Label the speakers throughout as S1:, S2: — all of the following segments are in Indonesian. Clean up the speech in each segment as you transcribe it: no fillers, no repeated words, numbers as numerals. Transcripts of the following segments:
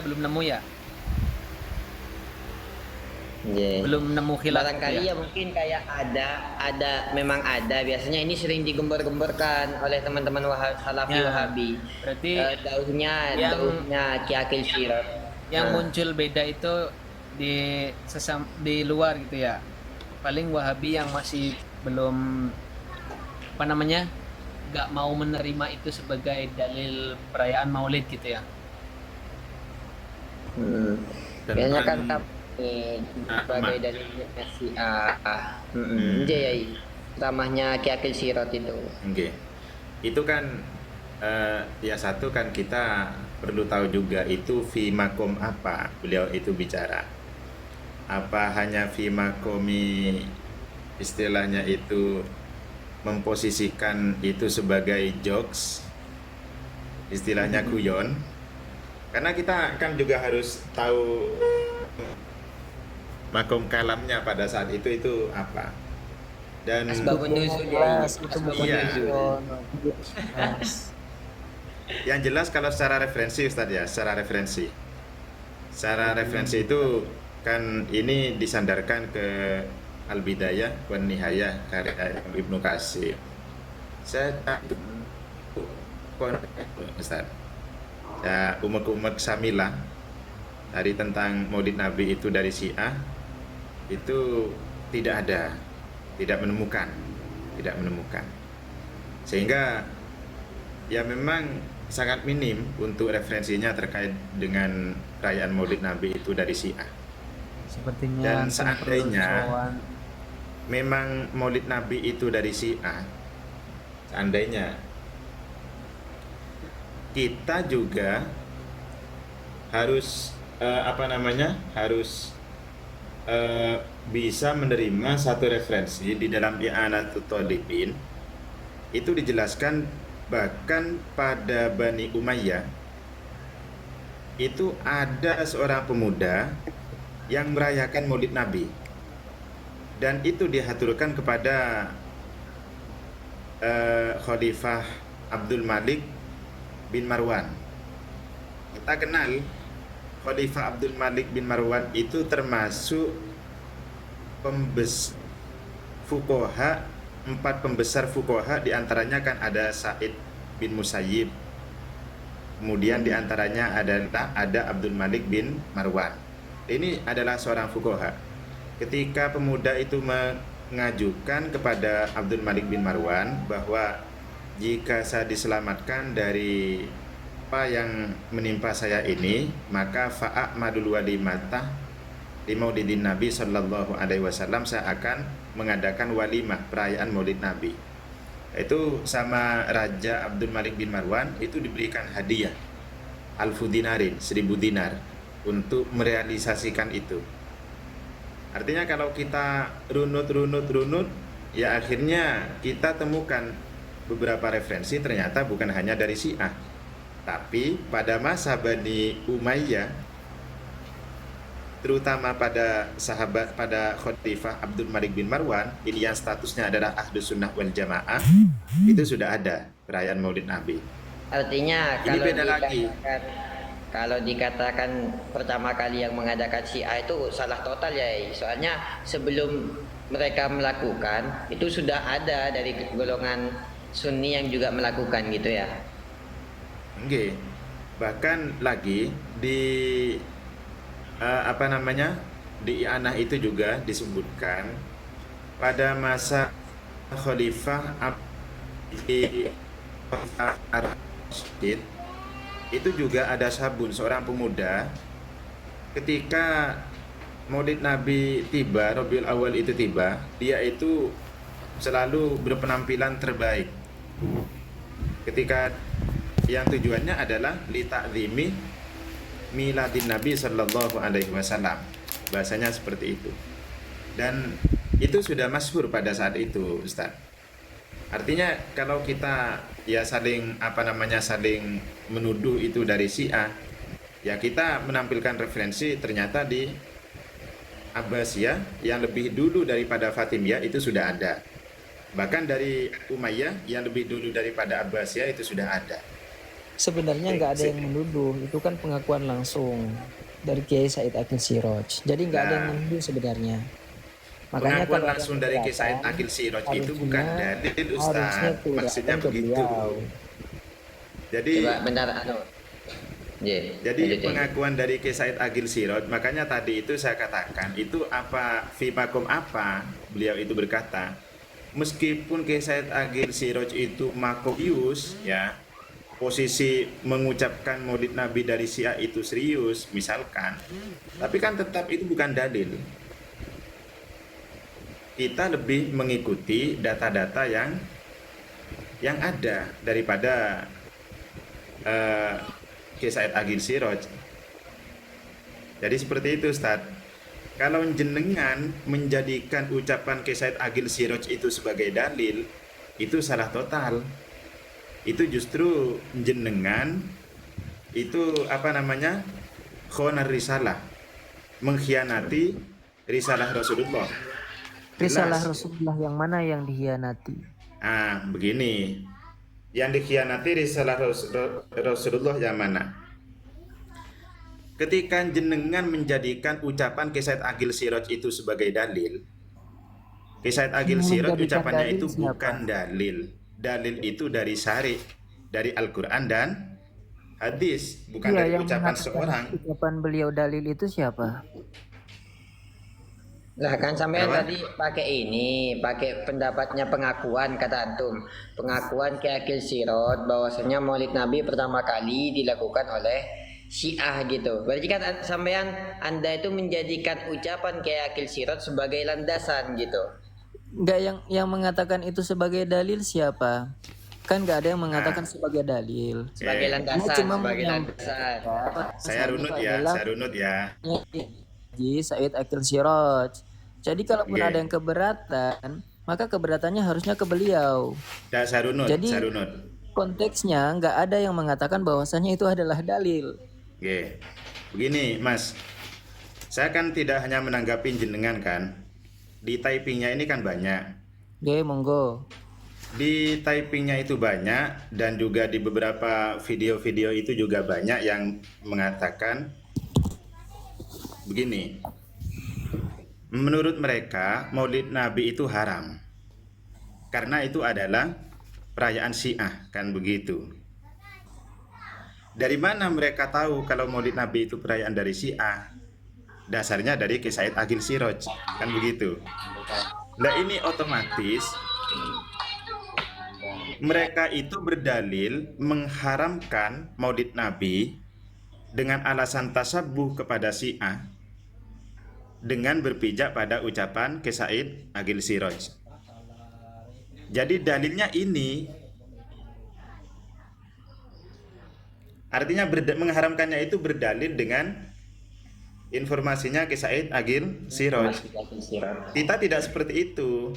S1: belum nemu ya,
S2: Iya.
S1: belum nemu khilaf gitu
S2: Barangkali
S1: ya.
S2: ya mungkin kayak memang ada. Biasanya ini sering digembor-gemborkan oleh teman-teman Salafi
S1: Ya,
S2: Wahabi.
S1: berarti yang
S2: Dauhnya Ki Akil Sirot.
S1: yang muncul beda itu di luar gitu ya. Paling Wahabi yang masih belum apa namanya, nggak mau menerima itu sebagai dalil perayaan Maulid gitu ya.
S2: Hmm.
S3: Dan
S2: Biasanya kan
S3: orang
S2: kami sebagai
S3: Ahmad.
S2: dari Syiah.
S3: Hmm.
S2: Iya, ramahnya Ki Akil Sirot itu.
S3: Oke. Itu kan ya satu kan kita perlu tahu juga itu fi makom apa beliau itu bicara. Apa hanya fi makomi istilahnya itu memposisikan itu sebagai jokes, istilahnya guyon. Karena kita kan juga harus tahu makom kalamnya pada saat itu apa. Dan
S2: Asbabun nuzul ya.
S1: Jelas itu bukan
S3: Iya.
S1: guyon. Jelas.
S3: yang jelas kalau secara referensi Ustadz ya, secara referensi. Secara referensi itu kan ini disandarkan ke Al-Bidayah wan Nihayah karya Ibnu Katsir. Saya tahu Ustaz. Ya, umek-umek Samilah dari tentang Maulid Nabi itu dari Syiah itu tidak ada, tidak menemukan. Sehingga ya memang sangat minim untuk referensinya terkait dengan perayaan Maulid Nabi itu dari Syiah.
S1: Sepertinya
S3: Dan
S1: antum perlu
S3: seandainya
S1: sowan.
S3: memang Maulid Nabi itu dari Syiah, seandainya kita juga harus harus bisa menerima satu referensi di dalam I'anatul Talibin. Itu dijelaskan bahkan pada Bani Umayyah itu ada seorang pemuda yang merayakan Maulid Nabi, dan itu dihaturkan kepada Khalifah Abdul Malik bin Marwan. Kita kenal Khalifah Abdul Malik bin Marwan itu termasuk fuqaha, 4 pembesar fuqaha, diantaranya kan ada Sa'id bin Musayyib, kemudian diantaranya ada Abdul Malik bin Marwan. Ini adalah seorang fuqaha. Ketika pemuda itu mengajukan kepada Abdul Malik bin Marwan bahwa jika saya diselamatkan dari apa yang menimpa saya ini, maka fa'amadul walimata di Maulidin Nabi Sallallahu Alaihi Wasallam, saya akan mengadakan walimah perayaan Maulid Nabi. Itu sama Raja Abdul Malik bin Marwan itu diberikan hadiah alfu dinarin, 1000 dinar untuk merealisasikan itu. Artinya kalau kita runut, ya akhirnya kita temukan beberapa referensi ternyata bukan hanya dari Syiah, tapi pada masa Bani Umayyah, terutama pada Khalifah Abdul Malik bin Marwan, ini yang statusnya adalah Ahlus Sunnah wal Jamaah, itu sudah ada perayaan Maulid Nabi.
S2: Artinya
S3: Ini beda lagi.
S2: kalau dikatakan pertama kali yang mengadakan Syiah itu salah total ya. Soalnya sebelum mereka melakukan itu sudah ada dari golongan Sunni yang juga melakukan gitu ya.
S3: Oke. Bahkan lagi di di I'anah itu juga disebutkan pada masa Khalifah Ar-Rasyid itu juga ada Sabun, seorang pemuda, ketika Maulid Nabi tiba, Rabiul Awal itu tiba, dia itu selalu berpenampilan terbaik. Ketika yang tujuannya adalah li ta'zimi miladin Nabi Sallallahu Alaihi Wasallam, bahasanya seperti itu. Dan itu sudah masyhur pada saat itu, Ustaz. Artinya kalau kita ya saling menuduh itu dari Syiah, ya kita menampilkan referensi ternyata di Abbasiyah yang lebih dulu daripada Fatimiyah itu sudah ada. Bahkan dari Umayyah yang lebih dulu daripada Abbasiyah itu sudah ada.
S4: Sebenarnya nggak ada yang menuduh, itu kan pengakuan langsung dari Kiai Said Akil Siroj. Jadi nggak ada yang
S3: Nah,
S4: menuduh sebenarnya. Makanya
S3: pengakuan
S4: kalau ada
S3: langsung dari Kiai Said
S4: keberatan,
S3: Akil Siroj itu bukan
S4: harusnya
S3: dalil,
S4: harusnya
S3: Ustadz.
S4: turunkan
S3: Maksudnya
S4: ke
S3: begitu.
S4: beliau.
S2: Coba
S3: Jadi
S2: bentar
S3: Jadi
S2: lanjut, Ye.
S3: pengakuan dari Kiai Said Agil Sirot, makanya tadi itu saya katakan itu apa fimakum apa beliau itu berkata, meskipun Kiai Said Agil Sirot itu makobius ya, posisi mengucapkan Maulid Nabi dari Syiah itu serius misalkan, tapi kan tetap itu bukan dalil. Kita lebih mengikuti data-data yang ada daripada eh, Kiai Said Agil Siroj. Jadi seperti itu, Ustaz. Kalau jenengan menjadikan ucapan Kiai Said Agil Siroj itu sebagai dalil, itu salah total. Itu justru jenengan itu apa namanya? Khonar risalah, mengkhianati risalah Rasulullah.
S4: Risalah
S3: Jelas.
S4: Rasulullah yang mana yang dihianati?
S3: Begini. Yang dikhianati risalah Rasulullah yang mana? Ketika jenengan menjadikan ucapan Kiai Said Agil Siroj itu sebagai dalil, Kiai Said Agil
S4: Yang
S3: Siroj
S4: menjadikan
S3: ucapannya
S4: dalil
S3: itu
S4: siapa?
S3: bukan dalil. Dalil itu dari syari, dari Al-Quran dan hadis, bukan
S4: Iya,
S3: dari
S4: yang
S3: ucapan
S4: mengatakan
S3: seorang.
S4: ucapan beliau dalil itu siapa?
S2: Lah kan sampean
S3: Kenapa?
S2: tadi pakai pendapatnya pengakuan kata antum. Pengakuan Kiai Akil Sirot bahwasanya Maulid Nabi pertama kali dilakukan oleh Syiah gitu. Berarti kan sampean Anda itu menjadikan ucapan Kiai Akil Sirot sebagai landasan gitu.
S4: Enggak, yang mengatakan itu sebagai dalil siapa? Kan nggak ada yang mengatakan sebagai dalil.
S2: Sebagai
S3: Eh,
S2: landasan,
S4: cuma
S2: sebagai
S4: menyampaikan
S2: landasan.
S3: saya runut ya,
S4: adalah
S3: saya runut ya.
S4: Haji Said Akil Siroj. Jadi kalaupun
S3: Oke.
S4: ada yang keberatan, maka keberatannya harusnya ke beliau.
S3: Saya runut,
S4: Jadi
S3: saya runut.
S4: konteksnya nggak ada yang mengatakan bahwasanya itu adalah dalil.
S3: Oke. Begini, Mas. Saya kan tidak hanya menanggapi jenengan kan. Di typingnya ini kan banyak.
S4: Oke, monggo.
S3: Di typingnya itu banyak dan juga di beberapa video-video itu juga banyak yang mengatakan begini. Menurut mereka Maulid Nabi itu haram. Karena itu adalah perayaan Syiah, kan begitu. Dari mana mereka tahu kalau Maulid Nabi itu perayaan dari Syiah? Dasarnya dari Kiai Said Agil Siroj, kan begitu. Nah ini otomatis mereka itu berdalil mengharamkan Maulid Nabi dengan alasan tasabuh kepada Syiah dengan berpijak pada ucapan Kiai Said Agil Siroj. Jadi dalilnya ini, artinya mengharamkannya itu berdalil dengan informasinya Kiai Said Agil Siroj. Kita tidak seperti itu.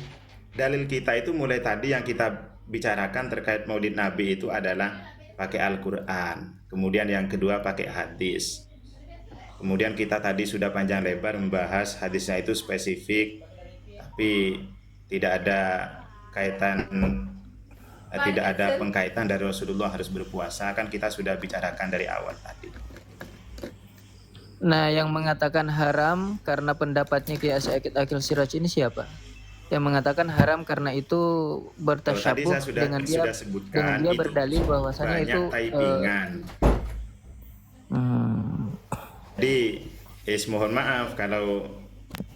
S3: Dalil kita itu mulai tadi yang kita bicarakan terkait Maulid Nabi itu adalah pakai Al-Quran. Kemudian yang kedua pakai hadis. Kemudian kita tadi sudah panjang lebar membahas hadisnya itu spesifik, tapi tidak ada kaitan, tidak ada pengkaitan dari Rasulullah harus berpuasa. Kan kita sudah bicarakan dari awal tadi.
S4: Nah, yang mengatakan haram karena pendapatnya Kiai Said Akil Siraj ini siapa? Yang mengatakan haram karena itu
S3: Tadi
S4: bertasyabuh
S3: saya sudah
S4: dengan dia
S3: sebutkan
S4: dia
S3: itu
S4: berdalil bahwasanya
S3: banyak
S4: itu
S3: typingan. Jadi, mohon maaf kalau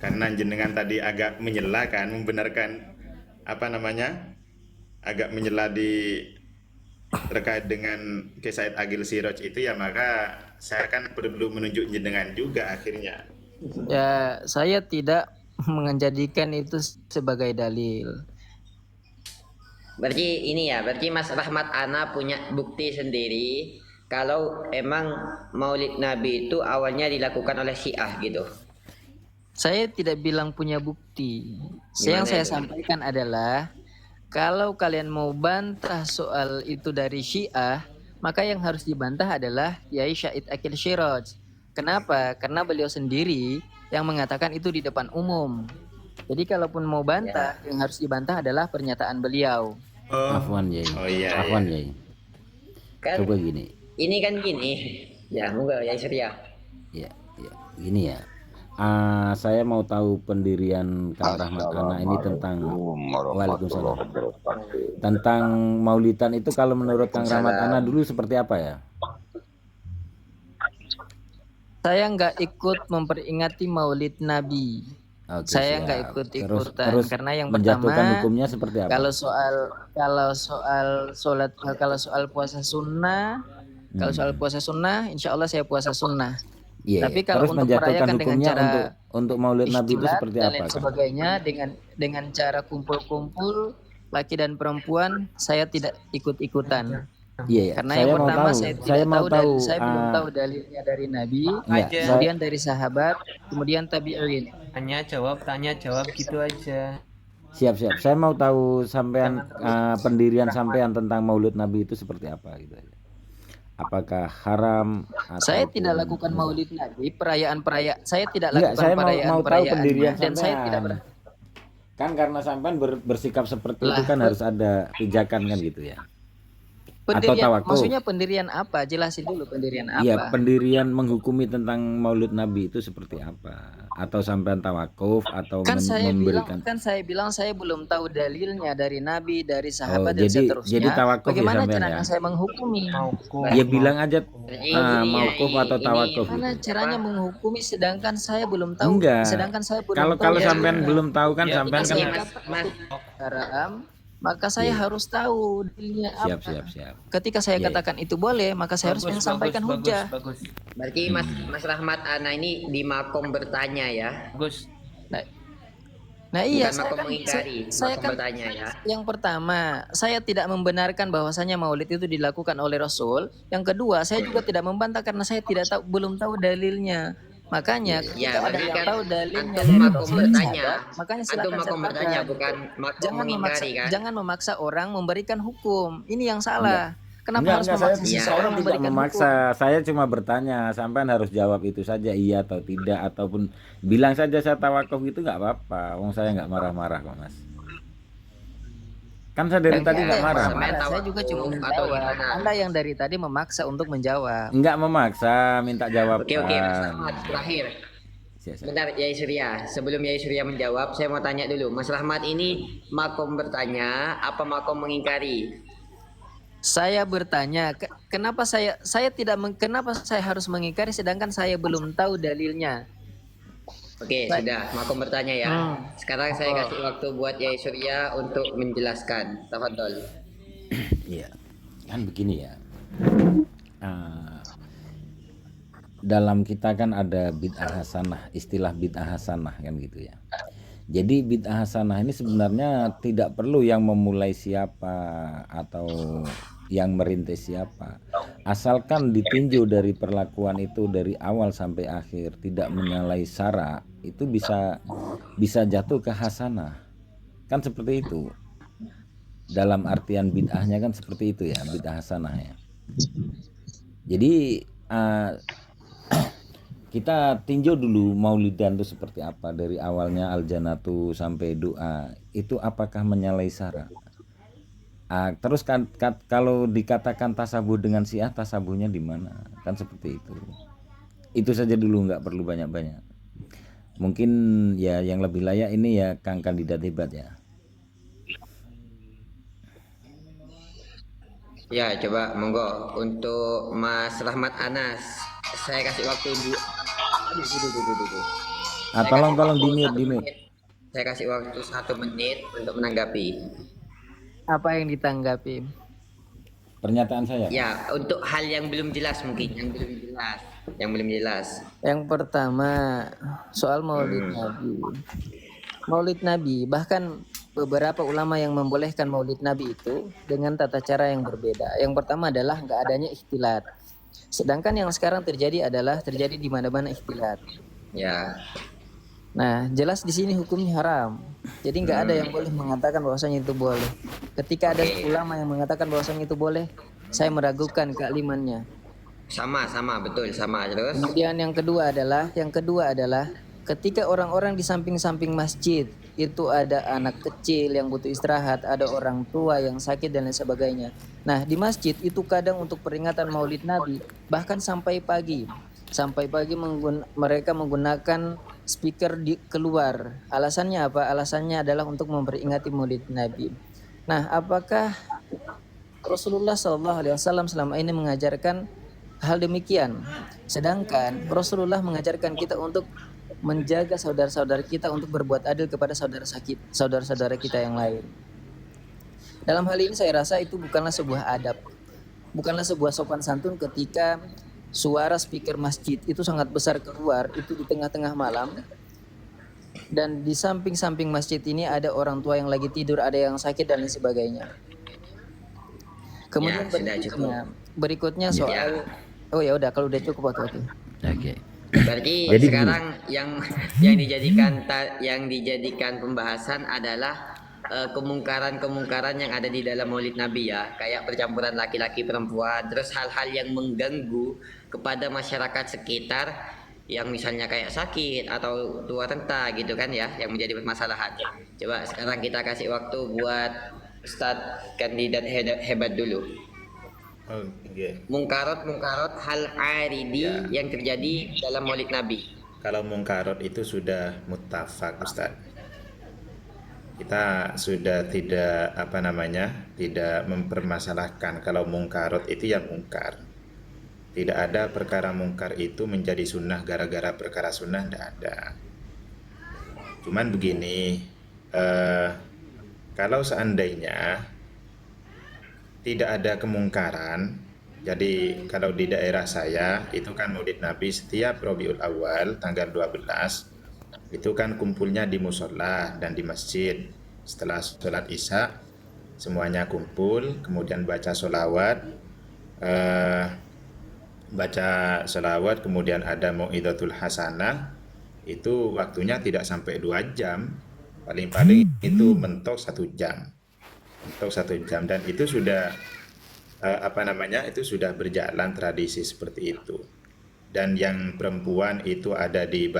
S3: karena jenengan tadi agak menyela kan, membenarkan apa namanya, agak menyela di terkait dengan Kiai Said Agil Siroj itu ya, maka saya kan perlu menunjuk jenengan juga akhirnya.
S4: ya saya tidak menjadikan itu sebagai dalil.
S2: Berarti ini ya, berarti Mas Rahmat Ana punya bukti sendiri kalau emang Maulid Nabi itu awalnya dilakukan oleh Syiah gitu.
S4: Saya tidak bilang punya bukti. Yang
S2: Gimana
S4: saya
S2: itu?
S4: sampaikan adalah kalau kalian mau bantah soal itu dari Syiah, maka yang harus dibantah adalah Kiai Said Akil Siraj. Kenapa? Karena beliau sendiri yang mengatakan itu di depan umum. Jadi kalaupun mau bantah, yang harus dibantah adalah pernyataan beliau.
S3: Oh,
S5: Afwan Yai.
S3: oh iya,
S5: Afwan
S3: iya.
S5: Yai.
S2: Kan
S5: Coba gini.
S2: ini kan gini. Ya, moga ya Surya.
S5: Ya, ya, gini ya. Saya mau tahu pendirian Kang Rahmat Ana ini tentang Waalaikumsalam. Tentang Maulidan itu kalau menurut Kang Rahmat Ana dulu seperti apa ya?
S4: Saya nggak ikut memperingati Maulid Nabi.
S5: Oke,
S4: Saya
S5: siap.
S4: nggak ikut-ikutan
S5: Terus
S4: karena yang
S5: menjatuhkan
S4: pertama,
S5: hukumnya seperti apa?
S4: kalau soal puasa sunnah, kalau soal puasa sunnah, insya Allah saya puasa sunnah.
S5: Iya,
S4: Tapi
S5: iya.
S4: kalau
S5: Terus
S4: untuk
S5: menjatuhkan
S4: merayakan dengan
S5: hukumnya
S4: cara
S5: untuk Maulid Nabi itu
S4: ikhtilat
S5: seperti
S4: dan
S5: apa,
S4: lain
S5: Kang?
S4: sebagainya, dengan cara kumpul-kumpul laki dan perempuan, saya tidak ikut-ikutan.
S5: Iya, iya.
S4: Karena
S5: Saya
S4: yang
S5: mau
S4: pertama
S5: tahu.
S4: saya
S5: Saya
S4: tidak
S5: mau
S4: tahu
S5: tahu.
S4: saya belum tahu dalilnya dari Nabi,
S5: Enggak,
S1: Aja.
S4: kemudian dari sahabat, kemudian tabi'in.
S1: Tanya jawab gitu aja.
S5: siap. Saya mau tahu sampean pendirian sampean tentang Maulid Nabi itu seperti apa gitu aja. Apakah haram
S4: Saya
S5: ataupun
S4: tidak lakukan Maulid Nabi, perayaan-perayaan. Saya tidak
S5: Enggak,
S4: lakukan
S5: saya mau tahu
S4: perayaan-perayaannya
S5: pendirian
S4: dan saya tidak
S5: sampean. Kan karena sampean bersikap seperti itu
S4: Lah,
S5: kan harus ada pijakan kan gitu ya. Atau
S4: pendirian.
S5: tawakuf.
S4: Maksudnya pendirian apa? Jelasin dulu pendirian
S5: Iya,
S4: apa.
S5: pendirian menghukumi tentang Maulid Nabi itu seperti apa? Atau sampean tawakuf atau
S4: Kan saya
S5: memberikan.
S4: bilang saya belum tahu dalilnya dari Nabi, dari
S5: Oh,
S4: sahabat dan seterusnya.
S5: jadi tawakuf ya
S4: Bagaimana
S5: sampean
S4: caranya
S5: ya?
S4: saya menghukumi?
S5: Ya bilang aja
S2: Ini ya,
S5: maukuf atau
S2: ini
S5: tawakuf
S4: Gimana
S5: gitu.
S4: caranya menghukumi sedangkan saya belum tahu?
S5: Enggak.
S4: Sedangkan saya belum
S5: Kalau
S4: tahu
S5: kalau
S4: dalilnya.
S5: sampean belum tahu kan
S1: Ya,
S5: sampean
S1: betul,
S5: kan
S2: Mas, Mas,
S4: Haram, maka saya harus tahu dalilnya
S5: siap.
S4: apa. Ketika saya
S5: Iya, iya.
S4: katakan itu boleh, maka saya harus menyampaikan hujah.
S1: Bagus.
S2: berarti Mas Rahmat Ana ini di makom bertanya ya.
S1: Bagus.
S4: Nah iya,
S2: Bukan makom mengingkari,
S4: saya
S2: makom
S4: kan
S2: bertanya ya.
S4: yang pertama, saya tidak membenarkan bahwasanya Maulid itu dilakukan oleh Rasul. Yang kedua, saya juga tidak membantah karena saya belum tahu dalilnya. Makanya ketika ada
S2: berarti
S4: yang
S2: kan
S4: tahu dalilnya
S2: antum
S4: dari
S2: makom
S4: Rasul dan
S2: bertanya.
S4: sahabat, makanya
S2: Antum
S4: silakan
S2: makom bertanya
S4: sertakan.
S2: bukan makom mengingkari kan.
S4: Jangan memaksa orang memberikan hukum. Ini yang salah. Kenapa
S5: Enggak,
S4: harus
S5: saya
S4: memaksa
S2: Iya.
S4: seseorang
S5: tidak
S4: memberikan
S5: memaksa.
S4: hukum?
S5: Saya cuma bertanya, sampean harus jawab itu saja iya atau tidak ataupun bilang saja saya tawakuf itu nggak apa-apa. Wong saya nggak marah-marah kok, Mas. Kan saya dari tadi nggak marah.
S2: Mas.
S4: Marah. Saya juga cuma
S2: Atau
S4: menjawab.
S2: gimana?
S4: Anda yang dari tadi memaksa untuk menjawab.
S5: Nggak memaksa, minta jawaban.
S2: Oke, Mas Rahmat terakhir.
S5: Siap.
S2: Bentar Yai Surya, sebelum Yai Surya menjawab, saya mau tanya dulu. Mas Rahmat ini makom bertanya apa makom mengingkari?
S4: Saya bertanya, kenapa kenapa saya harus mengingkari sedangkan saya belum tahu dalilnya?
S2: Oke, sudah makom bertanya ya. Sekarang saya kasih waktu buat Yai Surya untuk menjelaskan. Tafadhol.
S5: Iya, kan begini ya. Dalam kita kan ada bid'ah hasanah, istilah bid'ah hasanah kan gitu ya. Jadi bid'ah hasanah ini sebenarnya tidak perlu yang memulai siapa atau yang merintis siapa. Asalkan ditinjau dari perlakuan itu dari awal sampai akhir, tidak menyalahi syara, itu bisa jatuh ke hasanah. Kan seperti itu. Dalam artian bid'ahnya kan seperti itu ya, bid'ah hasanah ya. Jadi kita tinjau dulu Maulidan itu seperti apa dari awalnya al-janatu sampai doa itu apakah menyalahi syara. Terus kalau dikatakan tasabuh dengan Syiah, tasabuhnya di mana? Kan seperti itu. Itu saja dulu, nggak perlu banyak-banyak. Mungkin ya yang lebih layak ini ya Kang kandidat hebat ya.
S2: Ya, coba monggo untuk Mas Rahmat Anas. Saya kasih waktu dulu.
S5: Tolong di mute.
S2: Saya kasih waktu 1 menit untuk menanggapi.
S4: Apa yang ditanggapi?
S5: Pernyataan saya.
S2: Ya, untuk hal yang belum jelas mungkin, yang belum jelas.
S4: Yang pertama, soal Maulid Nabi. Maulid Nabi, bahkan beberapa ulama yang membolehkan Maulid Nabi itu dengan tata cara yang berbeda. Yang pertama adalah nggak adanya ikhtilat. Sedangkan yang sekarang terjadi di mana-mana ikhtilat.
S2: Ya.
S4: Nah, jelas di sini hukumnya haram. Jadi nggak ada yang boleh mengatakan bahwasanya itu boleh. Ketika ada ulama yang mengatakan bahwasanya itu boleh, saya meragukan kealimannya.
S2: Sama, betul, sama terus.
S4: Kemudian yang kedua adalah ketika orang-orang di samping-samping masjid itu ada anak kecil yang butuh istirahat, ada orang tua yang sakit dan lain sebagainya. Nah, di masjid itu kadang untuk peringatan Maulid Nabi bahkan sampai pagi. Sampai pagi mereka menggunakan speaker di keluar. Alasannya apa? Alasannya adalah untuk memperingati Maulid Nabi. Nah, apakah Rasulullah SAW selama ini mengajarkan hal demikian? Sedangkan Rasulullah mengajarkan kita untuk menjaga saudara-saudara kita, untuk berbuat adil kepada saudara-saudara kita yang lain. Dalam hal ini saya rasa itu bukanlah sebuah adab, bukanlah sebuah sopan santun ketika suara speaker masjid itu sangat besar keluar, itu di tengah-tengah malam, dan di samping-samping masjid ini ada orang tua yang lagi tidur, ada yang sakit dan lain sebagainya. Kemudian
S2: Ya, sudah cukup.
S4: berikutnya soal oh ya udah, kalau udah cukup oke.
S5: Oke.
S2: Berarti
S5: Jadi
S2: sekarang yang dijadikan pembahasan adalah kemungkaran-kemungkaran yang ada di dalam Maulid Nabi ya, kayak percampuran laki-laki perempuan, terus hal-hal yang mengganggu kepada masyarakat sekitar yang misalnya kayak sakit atau tua renta gitu kan ya, yang menjadi permasalahan. Coba sekarang kita kasih waktu buat Ustadz kandidat hebat dulu.
S3: Oke.
S2: Mungkarot hal aridi yang terjadi dalam Maulid Nabi.
S3: Kalau mungkarot itu sudah muttafaq, Ustaz. Kita sudah tidak tidak mempermasalahkan kalau mungkarot itu yang mungkar. Tidak ada perkara mungkar itu menjadi sunnah gara-gara perkara sunnah, tidak ada. Cuman begini, kalau seandainya tidak ada kemungkaran, jadi kalau di daerah saya itu kan Maulid Nabi setiap Rabiul Awal tanggal 12 itu kan kumpulnya di musola dan di masjid. Setelah sholat isya semuanya kumpul, kemudian baca sholawat, kemudian ada mau'idatul hasanah. Itu waktunya tidak sampai 2 jam, paling-paling itu mentok 1 jam. Dan itu sudah itu sudah berjalan tradisi seperti itu. Dan yang perempuan itu ada di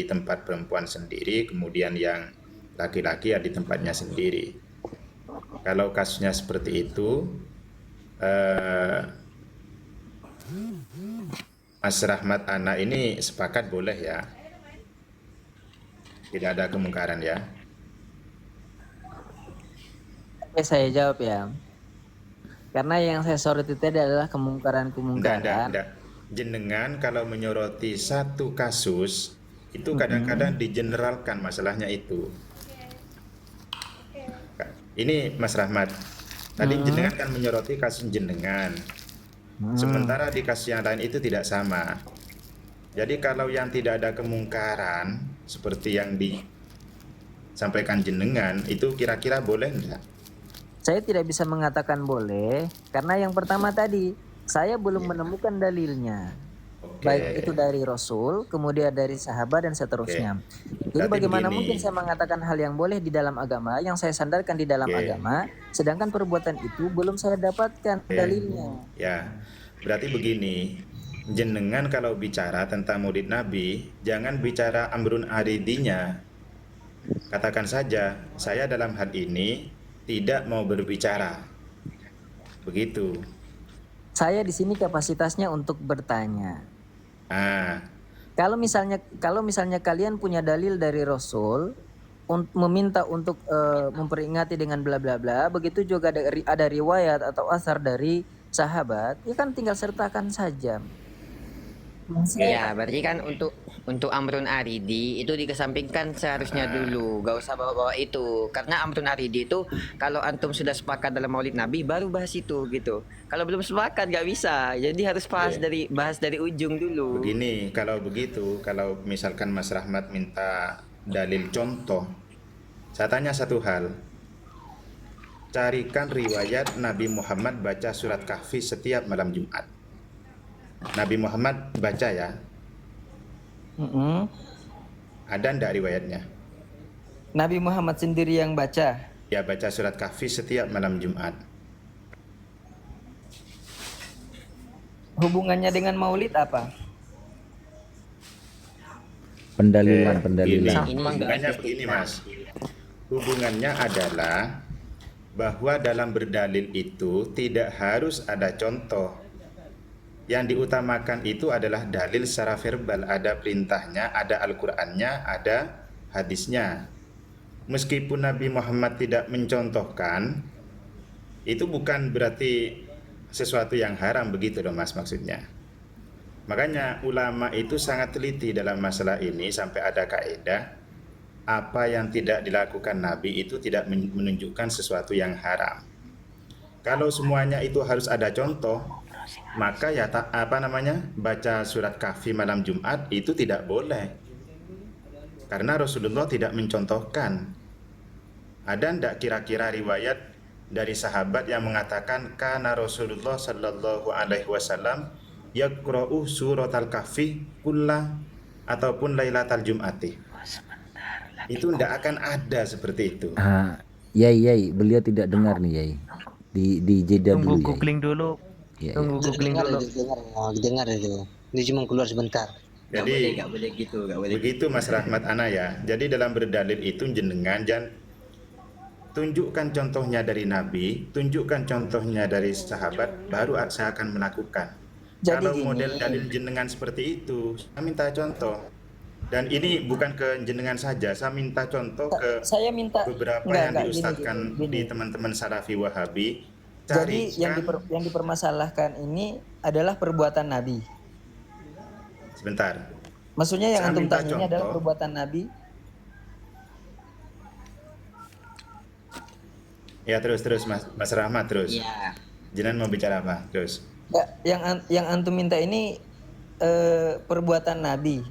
S3: tempat perempuan sendiri, kemudian yang laki-laki ada di tempatnya sendiri. Kalau kasusnya seperti itu, Mas Rahmat Ana ini sepakat boleh ya, tidak ada kemungkaran ya.
S4: Oke, saya jawab ya. Karena yang saya sorot itu adalah kemungkaran-kemungkaran.
S3: Enggak. Jenengan kalau menyoroti satu kasus itu kadang-kadang digeneralkan masalahnya itu. Ini Mas Rahmat, tadi jenengan kan menyoroti kasus jenengan. Sementara di kasus yang lain itu tidak sama. Jadi kalau yang tidak ada kemungkaran seperti yang disampaikan jenengan itu kira-kira boleh enggak?
S4: Saya tidak bisa mengatakan boleh, karena yang pertama tadi saya belum menemukan dalilnya. Baik itu dari Rasul, kemudian dari sahabat dan seterusnya. Jadi
S3: Berarti
S4: bagaimana
S3: begini.
S4: mungkin saya mengatakan hal yang boleh di dalam agama, yang saya sandarkan di dalam agama, sedangkan perbuatan itu belum saya dapatkan dalilnya.
S3: Ya, berarti begini, jenengan kalau bicara tentang Maulid Nabi, jangan bicara amrun aridinya. Katakan saja, saya dalam hal ini tidak mau berbicara. Begitu.
S4: Saya di sini kapasitasnya untuk bertanya.
S3: Ah,
S4: Kalau misalnya kalian punya dalil dari Rasul meminta untuk memperingati dengan bla bla bla, begitu juga ada riwayat atau asar dari sahabat, ya kan tinggal sertakan saja.
S2: Ya, berarti kan untuk amrun aridi itu dikesampingkan seharusnya dulu, gak usah bawa-bawa itu. Karena amrun aridi itu kalau antum sudah sepakat dalam Maulid Nabi baru bahas itu gitu. Kalau belum sepakat gak bisa. Jadi harus bahas dari ujung dulu.
S3: begini, kalau begitu, kalau misalkan Mas Rahmat minta dalil contoh, saya tanya satu hal. Carikan riwayat Nabi Muhammad baca surat Kahfi setiap malam Jumat. Nabi Muhammad baca ya? Ada ndak riwayatnya?
S4: Nabi Muhammad sendiri yang baca.
S3: Ya, baca surat Kahfi setiap malam Jumat.
S4: Hubungannya dengan Maulid apa?
S5: Pendalilan.
S3: Ini
S2: Ini
S3: makanya begini Mas. Hubungannya adalah bahwa dalam berdalil itu tidak harus ada contoh. Yang diutamakan itu adalah dalil secara verbal, ada perintahnya, ada Al-Qur'annya, ada hadisnya. Meskipun Nabi Muhammad tidak mencontohkan, itu bukan berarti sesuatu yang haram, begitu loh Mas maksudnya. Makanya ulama itu sangat teliti dalam masalah ini sampai ada kaidah apa yang tidak dilakukan Nabi itu tidak menunjukkan sesuatu yang haram. Kalau semuanya itu harus ada contoh, maka ya baca surat Kahfi malam Jumat itu tidak boleh. Karena Rasulullah tidak mencontohkan. Ada ndak kira-kira riwayat dari sahabat yang mengatakan kana Rasulullah sallallahu alaihi wasallam yaqra'u surat al-Kahfi kulla ataupun lailatal Jum'ati? Itu tidak akan ada seperti itu.
S5: Yai, beliau tidak dengar nih Yai. Di jeda
S1: Tunggu
S5: dulu Yai.
S1: googling dulu.
S5: Iya,
S1: Tunggu googling
S6: Dengar
S1: dulu.
S6: itu, dengar itu. Dia cuma keluar sebentar.
S3: Jadi
S2: Gak boleh gitu, gak boleh.
S3: begitu Mas Rahmat Ana ya. Jadi dalam berdalil itu jenengan jangan tunjukkan contohnya dari Nabi, tunjukkan contohnya dari sahabat, baru saya akan melakukan.
S4: Jadi
S3: Kalau
S4: gini.
S3: model dalil jenengan seperti itu, saya minta contoh. Dan ini bukan ke jenengan saja, saya minta contoh ke
S4: Saya minta
S3: beberapa
S4: enggak,
S3: yang
S4: gini,
S3: diustadkan
S4: gini.
S3: di teman-teman Salafi Wahabi.
S4: Jadi yang
S3: Carikan,
S4: yang dipermasalahkan ini adalah perbuatan Nabi.
S3: sebentar.
S4: Maksudnya yang
S3: Saya
S4: antum
S3: minta
S4: tanya ini adalah
S3: contoh.
S4: perbuatan Nabi.
S3: Ya terus Mas Rahmat terus.
S2: Iya.
S3: Jenengan mau bicara apa? Terus.
S4: Enggak, yang antum minta ini perbuatan Nabi.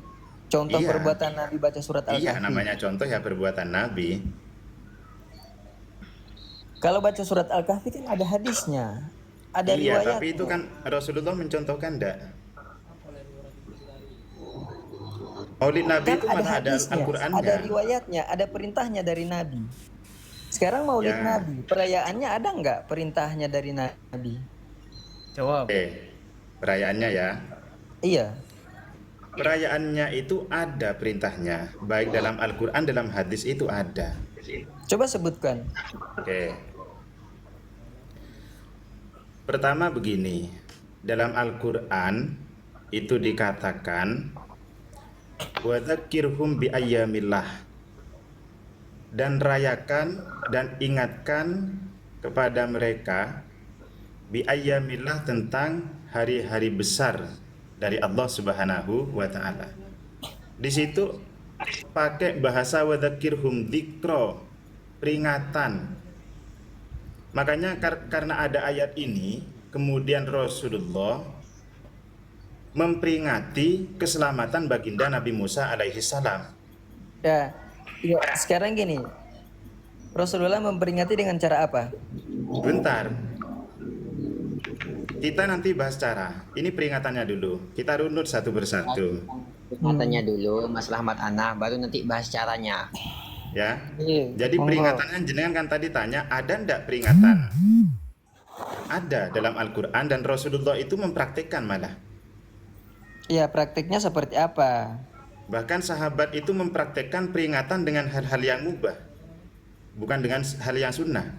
S4: Contoh
S3: Iya.
S4: perbuatan Nabi baca surat Al-Kahfi.
S3: Iya, namanya contoh ya perbuatan Nabi.
S4: Kalau baca surat Al-Kahfi kan ada hadisnya. Ada
S3: Iya,
S4: riwayat.
S3: tapi itu kan Rasulullah mencontohkan enggak? Maulid Nabi
S4: Kan
S3: itu
S4: ada
S3: mana ada
S4: hadisnya,
S3: Al-Qur'annya.
S4: ada riwayatnya, ada perintahnya dari Nabi. Sekarang Maulid
S3: Ya.
S4: Nabi, perayaannya ada nggak perintahnya dari Nabi?
S1: Jawab.
S3: Oke. Perayaannya ya.
S4: Iya.
S3: Perayaannya itu ada perintahnya, baik dalam Al-Qur'an dalam hadis itu ada.
S4: Coba sebutkan.
S3: Oke. Pertama begini, dalam Al-Qur'an itu dikatakan wa dzakirhum bi ayyamillah, dan rayakan dan ingatkan kepada mereka bi ayyamillah tentang hari-hari besar dari Allah Subhanahu wa taala. Di situ pakai bahasa wa dzakirhum dzikra, peringatan. Makanya karena ada ayat ini, kemudian Rasulullah memperingati keselamatan baginda Nabi Musa alaihi salam.
S4: Ya, ya, sekarang gini. Rasulullah memperingati dengan cara apa?
S3: Bentar. Kita nanti bahas cara. Ini peringatannya dulu. Kita runut satu persatu.
S2: Peringatannya dulu, Mas Rahmat Ana, baru nanti bahas caranya.
S3: Ya.
S4: Iya,
S3: Jadi
S4: monggo.
S3: peringatannya jenengan kan tadi tanya, ada ndak peringatan? Ada dalam Al-Qur'an dan Rasulullah itu mempraktikkan malah.
S4: Iya, praktiknya seperti apa?
S3: Bahkan sahabat itu mempraktikkan peringatan dengan hal-hal yang mubah. Bukan dengan hal yang sunnah.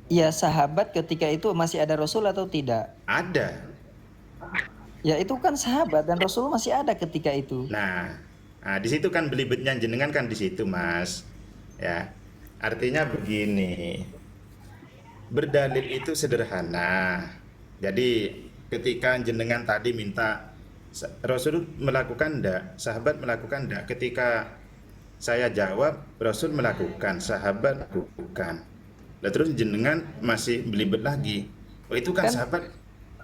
S4: Iya, sahabat ketika itu masih ada Rasul atau tidak?
S3: Ada.
S4: Ya itu kan sahabat dan Rasul masih ada ketika itu.
S3: Nah, di situ kan belibetnya jenengan kan di situ, Mas. Ya. Artinya begini. Berdalil itu sederhana. Jadi ketika jenengan tadi minta Rasul melakukan enggak, sahabat melakukan enggak, ketika saya jawab Rasul melakukan, sahabat bukan. Lah terus jenengan masih belibet lagi. Oh itu kan
S4: Kan
S3: sahabat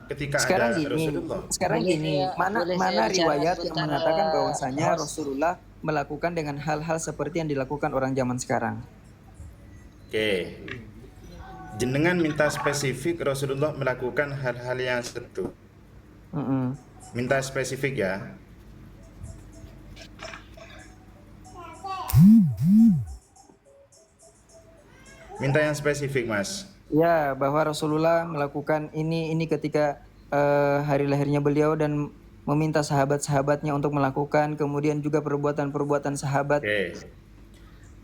S3: ketika
S4: sekarang
S3: ada
S4: gini,
S3: Rasulullah.
S4: sekarang
S2: Boleh
S4: gini,
S2: saya-
S4: mana
S2: boleh
S4: mana
S2: saya bicara
S4: riwayat yang
S2: sebentar,
S4: mengatakan bahwasanya
S2: Mas?
S4: Rasulullah melakukan dengan hal-hal seperti yang dilakukan orang zaman sekarang?
S3: Oke. Jenengan minta spesifik Rasulullah melakukan hal-hal yang seperti.
S4: Mm-mm.
S3: Minta spesifik ya. Minta yang spesifik, Mas.
S4: Ya, bahwa Rasulullah melakukan ini ketika hari lahirnya beliau dan meminta sahabat-sahabatnya untuk melakukan, kemudian juga perbuatan-perbuatan sahabat.
S3: Oke.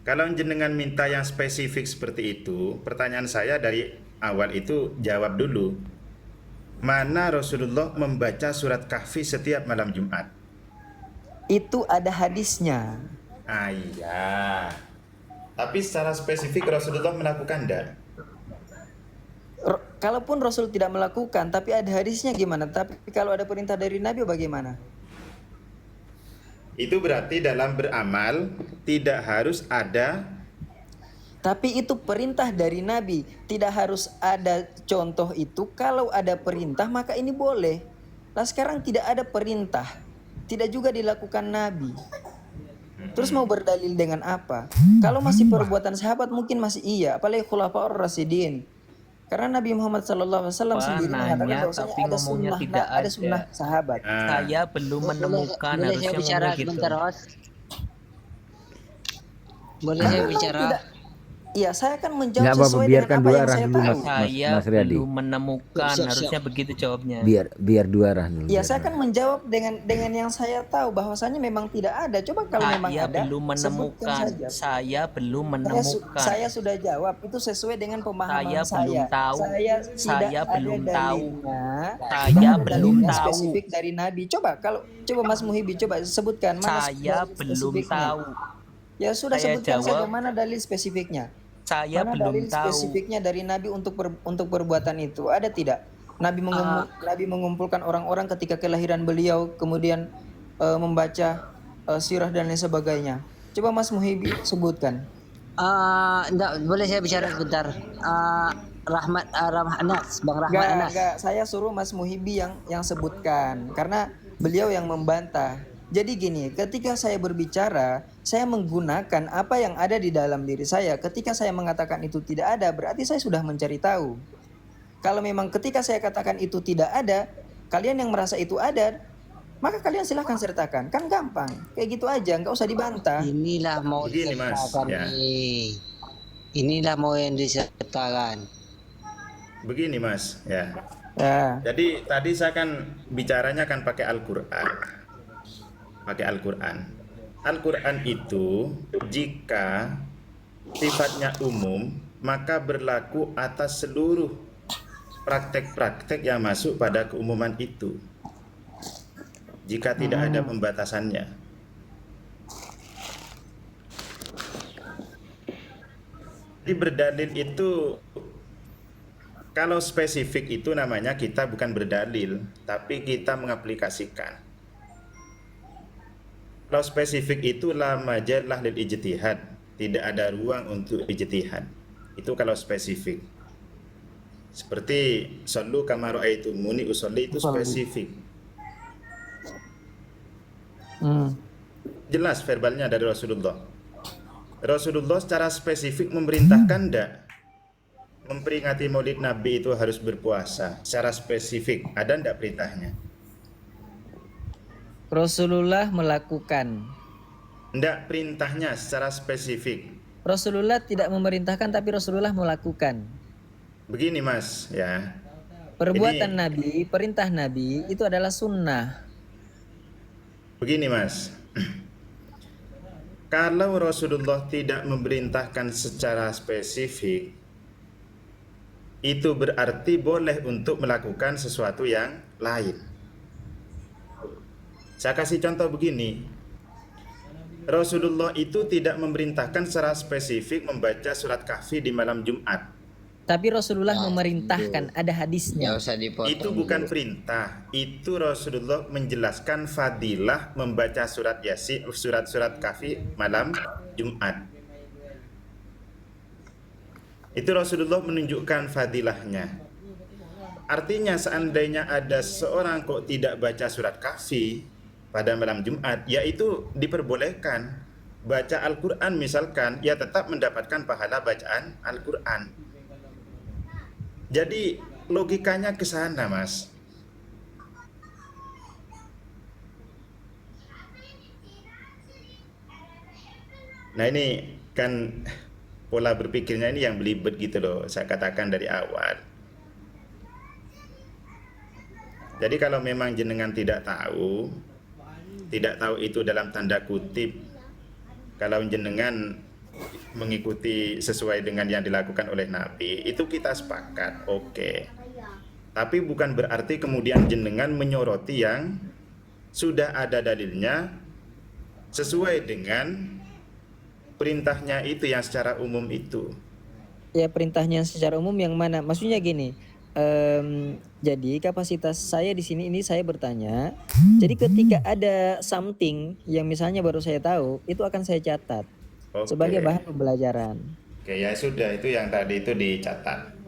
S3: Kalau jenengan minta yang spesifik seperti itu, pertanyaan saya dari awal itu jawab dulu. Mana Rasulullah membaca surat Kahfi setiap malam Jumat?
S4: Itu ada hadisnya.
S3: Ah iya. Tapi secara spesifik Rasulullah melakukan enggak?
S4: Kalaupun Rasul tidak melakukan, tapi ada hadisnya gimana? Tapi kalau ada perintah dari Nabi bagaimana?
S3: Itu berarti dalam beramal tidak harus ada.
S4: Tapi itu perintah dari Nabi. Tidak harus ada contoh itu. Kalau ada perintah maka ini boleh. Nah sekarang tidak ada perintah. Tidak juga dilakukan Nabi. Terus mau berdalil dengan apa? Kalau masih perbuatan sahabat mungkin masih iya. Apalagi khulafaur rasyidin. Karena Nabi Muhammad SAW
S1: Pak,
S4: sendiri mengatakan
S1: nanya,
S4: bahwasanya
S1: tapi
S4: ada
S1: ngomongnya
S4: sunnah,
S1: tidak
S4: ada sunnah
S1: ada.
S4: sahabat.
S1: Saya belum menemukan,
S6: boleh saya
S1: harusnya
S6: bicara
S1: ngomong gitu.
S6: sebentar, Mas? Boleh saya
S4: Kalau
S6: bicara?
S4: tidak, iya saya akan menjawab
S5: Nggak apa-apa,
S4: sesuai
S5: biarkan
S4: dengan apa
S5: dua
S4: yang
S5: arah
S4: saya
S5: dulu,
S4: tahu.
S1: Saya
S5: Mas Riyadi.
S1: belum menemukan,
S6: Siap, siap.
S1: harusnya begitu jawabnya.
S5: Biar dua arah dulu.
S4: Iya,
S5: biar
S4: saya
S5: dua
S4: akan menjawab dengan yang saya tahu bahwasanya memang tidak ada. Coba kalau memang
S1: Saya
S4: ada,
S1: belum
S4: sebutkan
S1: menemukan.
S4: saja.
S1: Saya belum
S4: Saya,
S1: menemukan.
S4: saya sudah jawab itu sesuai dengan pemahaman
S1: Saya
S4: saya.
S1: belum tahu.
S4: Saya
S1: Saya
S4: tidak
S1: belum
S4: ada
S1: tahu.
S4: dalilnya.
S1: Saya
S4: Tidak ada
S1: belum
S4: dalilnya
S1: tahu.
S4: spesifik dari Nabi. Coba Mas Muhibi coba sebutkan mana
S1: Saya
S4: dalil
S1: belum
S4: spesifiknya.
S1: tahu.
S4: Ya sudah
S1: Saya
S4: sebutkan saja
S1: jawab.
S4: mana dalil spesifiknya.
S1: Saya
S4: Mana
S1: belum
S4: dalil
S1: tahu.
S4: spesifiknya dari Nabi untuk perbuatan itu? Ada tidak? Nabi mengumpulkan orang-orang ketika kelahiran beliau, kemudian membaca sirah dan lain sebagainya. Coba Mas Muhibi sebutkan.
S6: Enggak, boleh saya bicara sebentar? Rahmat Anas, Bang Rahmat Anas.
S4: Enggak, saya suruh Mas Muhibi yang sebutkan karena beliau yang membantah. Jadi gini, ketika saya berbicara, saya menggunakan apa yang ada di dalam diri saya. Ketika saya mengatakan itu tidak ada, berarti saya sudah mencari tahu. Kalau memang ketika saya katakan itu tidak ada, kalian yang merasa itu ada, maka kalian silahkan sertakan. Kan gampang, kayak gitu aja, nggak usah dibantah.
S6: Inilah mau
S3: Begini, Mas,
S6: disertakan
S3: ya.
S6: nih. Inilah mau yang disertakan.
S3: Begini Mas, ya.
S4: Ya,
S3: Jadi tadi saya kan bicaranya kan pakai Al-Qur'an. Pakai Al-Qur'an. Al-Qur'an itu jika sifatnya umum, maka berlaku atas seluruh praktek-praktek yang masuk pada keumuman itu. Jika tidak ada pembatasannya. Jadi berdalil itu kalau spesifik itu namanya kita bukan berdalil, tapi kita mengaplikasikan. Kalau spesifik itu la majalah lil ijtihad, tidak ada ruang untuk ijtihad. Itu kalau spesifik. Seperti sallu kama ra'aitumuni usolli itu spesifik. Jelas verbalnya dari Rasulullah. Rasulullah secara spesifik memerintahkan enggak? Memperingati Maulid Nabi itu harus berpuasa secara spesifik. Ada enggak perintahnya?
S4: Rasulullah melakukan.
S3: Enggak perintahnya secara spesifik.
S4: Rasulullah tidak memerintahkan, tapi Rasulullah melakukan.
S3: Begini Mas, ya.
S4: Perbuatan
S3: Ini-
S4: Nabi, perintah Nabi itu adalah sunnah.
S3: Begini Mas. Kalau Rasulullah tidak memerintahkan secara spesifik, itu berarti boleh untuk melakukan sesuatu yang lain. Saya kasih contoh begini. Rasulullah itu tidak memerintahkan secara spesifik membaca surat Kahfi di malam Jumat.
S4: Tapi Rasulullah memerintahkan, ada
S2: Nggak
S4: hadisnya.
S2: usah dipotong.
S3: Itu bukan perintah. Itu Rasulullah menjelaskan fadilah membaca surat Yasin, surat-surat Kahfi malam Jumat. Itu Rasulullah menunjukkan fadilahnya. Artinya seandainya ada seorang kok tidak baca surat Kahfi pada malam Jumat, yaitu diperbolehkan baca Al-Quran misalkan, ya tetap mendapatkan pahala bacaan Al-Quran. Jadi logikanya ke sana, Mas. Nah ini kan pola berpikirnya ini yang belibet gitu loh, saya katakan dari awal. Jadi kalau memang jenengan tidak tahu itu dalam tanda kutip, kalau jenengan mengikuti sesuai dengan yang dilakukan oleh Nabi, itu kita sepakat, oke. Tapi bukan berarti kemudian jenengan menyoroti yang sudah ada dalilnya sesuai dengan perintahnya itu yang secara umum itu.
S4: Ya, perintahnya secara umum yang mana? Maksudnya gini, jadi kapasitas saya di sini ini saya bertanya. Jadi ketika ada something yang misalnya baru saya tahu, itu akan saya catat
S3: Oke.
S4: sebagai bahan pembelajaran.
S3: Oke, ya sudah, itu yang tadi itu dicatat.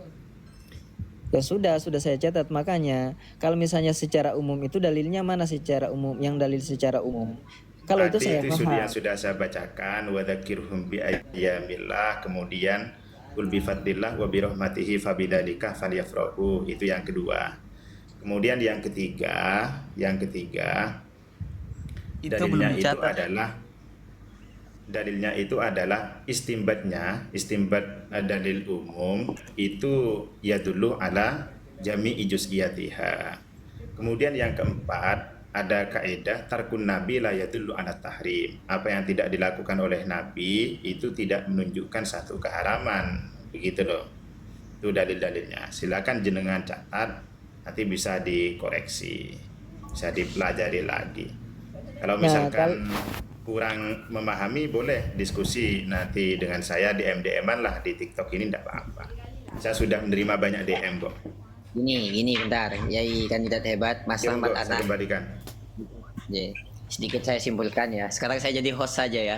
S4: Ya sudah saya catat. Makanya kalau misalnya secara umum itu dalilnya mana secara umum? Yang dalil secara umum. Kalau itu
S3: Tadi
S4: saya
S3: itu
S4: paham.
S3: yang sudah saya bacakan, wa dzakirhum bi ayyamillah, kemudian qul bi fadlillah wa bi rahmatihi fabidzalika falyafrahu, itu yang kedua. Kemudian yang ketiga
S1: Itu
S3: dalilnya
S1: belum
S3: itu
S1: dicatat.
S3: adalah istimbat dalil umum itu ya dulu ala jami'i juz'iyatiha. Kemudian yang keempat ada kaidah tarkun nabi la yadullu ala tahrim. Apa yang tidak dilakukan oleh nabi itu tidak menunjukkan satu keharaman. Begitu loh. Itu dalil-dalilnya. Silakan jenengan catat, nanti bisa dikoreksi, bisa dipelajari lagi. Kalau misalkan kurang memahami, boleh diskusi nanti dengan saya di MDM-an lah di TikTok ini, tidak apa-apa. Saya sudah menerima banyak DM kok.
S2: Gini bentar, Yai kandidat hebat Mas
S3: Ya,
S2: Rahmat
S3: monggo, saya
S2: Ana.
S3: kembalikan.
S2: Ya, sedikit saya simpulkan ya. Sekarang saya jadi host saja ya.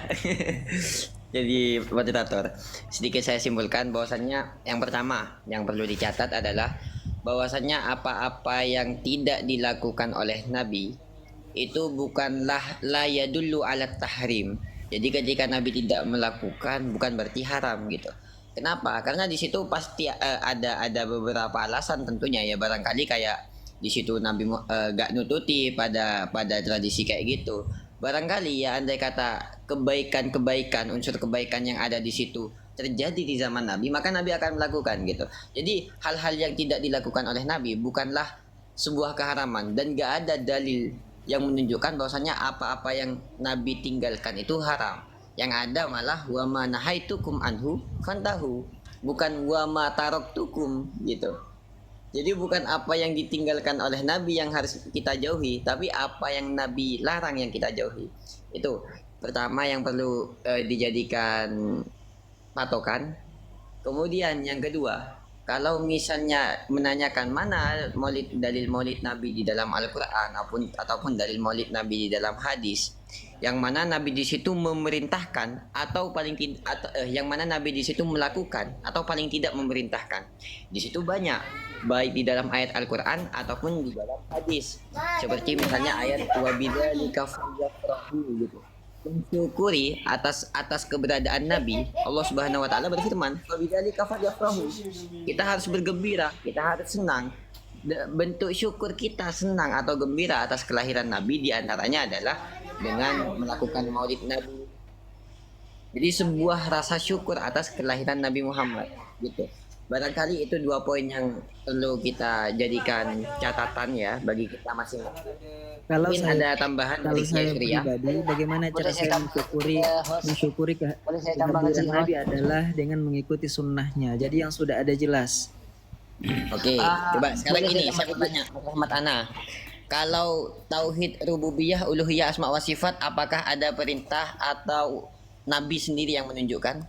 S2: Jadi moderator. Sedikit saya simpulkan bahwasannya yang pertama yang perlu dicatat adalah bahwasannya apa-apa yang tidak dilakukan oleh Nabi itu bukanlah la yadullu ala tahrim. Jadi ketika Nabi tidak melakukan bukan berarti haram gitu. Kenapa? Karena di situ pasti ada beberapa alasan tentunya ya, barangkali kayak di situ Nabi gak nututi pada tradisi kayak gitu. Barangkali ya andai kata kebaikan unsur kebaikan yang ada di situ terjadi di zaman Nabi, maka Nabi akan melakukan gitu. Jadi hal-hal yang tidak dilakukan oleh Nabi bukanlah sebuah keharaman dan gak ada dalil yang menunjukkan bahwasanya apa-apa yang Nabi tinggalkan itu haram. Yang ada malah wa ma nahaitukum anhu fantahu, bukan wa ma taraktukum gitu. Jadi bukan apa yang ditinggalkan oleh Nabi yang harus kita jauhi, tapi apa yang Nabi larang yang kita jauhi. Itu pertama yang perlu dijadikan patokan. Kemudian yang kedua, kalau misalnya menanyakan mana dalil maulid Nabi di dalam Al-Qur'an ataupun dalil maulid Nabi di dalam hadis, yang mana Nabi di situ memerintahkan atau paling tidak yang mana Nabi di situ melakukan atau paling tidak memerintahkan. Di situ banyak, baik di dalam ayat Al-Qur'an ataupun di dalam hadis. Seperti misalnya ayat wa bidzalika falyafrahu gitu. Mensyukuri atas keberadaan Nabi, Allah Subhanahu wa taala berfirman, wa bidzalika falyafrahu. Kita harus bergembira, kita harus senang. Bentuk syukur kita senang atau gembira atas kelahiran Nabi diantaranya adalah dengan melakukan maulid Nabi. Jadi sebuah rasa syukur atas kelahiran Nabi Muhammad gitu. Barangkali itu dua poin yang perlu kita jadikan catatan ya bagi kita masing-masing.
S4: Kalau
S2: Mungkin
S4: saya
S2: ada tambahan
S4: kalau
S2: dari
S4: saya
S2: Surya.
S4: pribadi, bagaimana cara
S6: Boleh saya
S4: saya
S6: tambah-
S4: mensyukuri
S6: Boleh saya tambahkan
S4: kehadiran
S6: sih,
S4: Nabi adalah dengan mengikuti sunnahnya. Jadi yang sudah ada jelas.
S2: Oke, coba sekarang
S6: boleh
S2: ini
S6: saya
S2: saya mau tanya Mas Rahmat Ana. Kalau tauhid rububiyah, uluhiyah, asma wa sifat, apakah ada perintah atau Nabi sendiri yang menunjukkan?